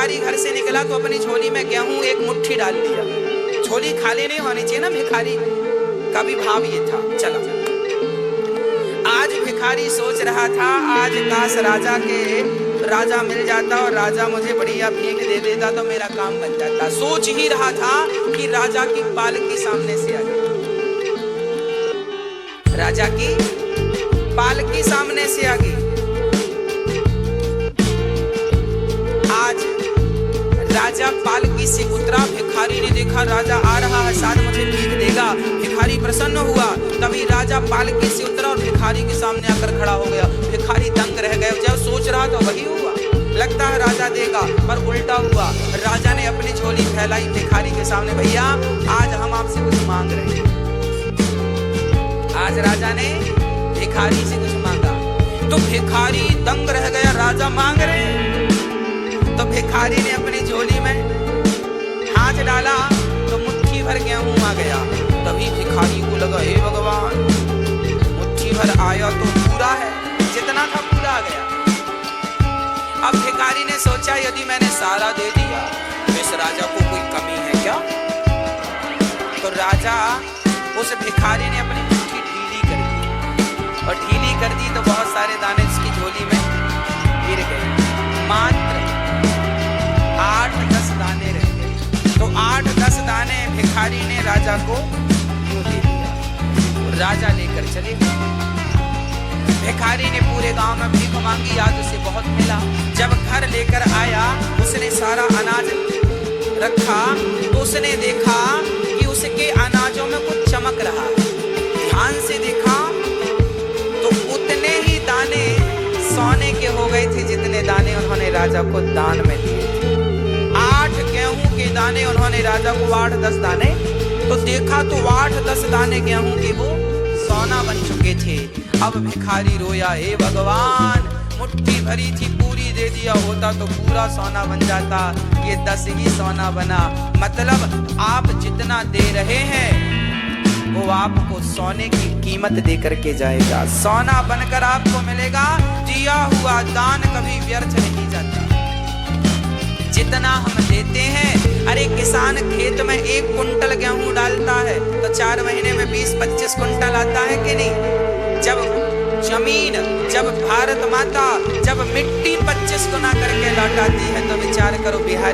भिखारी घर से निकला तो अपनी झोली में गेहूं एक मुट्ठी डाल दिया। झोली खाली नहीं होनी चाहिए ना, भिखारी का भी भाव ये था। चलो, आज भिखारी सोच रहा था आज काश राजा मिल जाता और राजा मुझे बढ़िया भीख दे देता तो मेरा काम बन जाता। सोच ही रहा था कि राजा की पालकी सामने से आ गई। राजा की पालकी सामने से आ गई। आज राजा पालकी से उतरा, भिखारी ने देखा राजा आ रहा है, शायद मुझे भीख देगा। भिखारी प्रसन्न हुआ, तभी राजा पालकी से उतरा और भिखारी के सामने आकर खड़ा हो गया। भिखारी दंग रह गया, जब सोच रहा तो वही हुआ, लगता है राजा देगा, पर उल्टा हुआ। राजा ने अपनी झोली फैलाई भिखारी के सामने, भैया आज हम आपसे कुछ मांग रहे हैं। आज राजा ने भिखारी से कुछ मांगा तो भिखारी दंग रह गया, राजा मांग रहे हैं। तो भिखारी ने अपनी झोली में हाथ डाला तो मुट्ठी भर गेहूं आ गया। तभी भिखारी को लगा, हे भगवान, मुट्ठी भर आया तो पूरा है, जितना था पूरा आ गया। अब भिखारी ने सोचा यदि मैंने सारा दे दिया तो इस राजा को कोई कमी है क्या? तो राजा उस भिखारी ने अपनी मुट्ठी ढीली कर दी और ढीली कर दी तो बहुत सारे दाने उसकी झोली में गिर गए। मात्र 8-10 दाने रह गए। तो 8-10 दाने भिखारी ने राजा को दे दिया। राजा लेकर चले गए। भिखारी ने पूरे गांव में भीख मांगी, आज उसे बहुत मिला। जब घर लेकर आया उसने सारा अनाज रखा तो उसने देखा कि उसके अनाजों में कुछ चमक रहा है। ध्यान से देखा तो उतने ही दाने सोने के हो गए थे जितने दाने उन्होंने राजा को दान में दिए थे। 8 गेहूं के दाने उन्होंने राजा को 8-10 दाने तो देखा तो 8-10 दाने गेहूं के वो सोना बन चुके थे। अब भिखारी रोया, हे भगवान, मुट्ठी भरी थी पूरी दे दिया होता तो पूरा सोना बन जाता, ये 10 ही सोना बना। मतलब आप जितना दे रहे हैं वो आपको सोने की कीमत दे करके जाएगा, सोना बनकर आपको मिलेगा। दिया हुआ दान कभी व्यर्थ नहीं जाता। जितना हम देते हैं, अरे किसान खेत में 1 कुंटल गेहूं डालता है तो 4 महीने में 20-25 कुंटल आता है कि नहीं? जब जमीन, जब भारत माता, जब मिट्टी 25 गुना करके लौटाती है तो विचार करो बिहार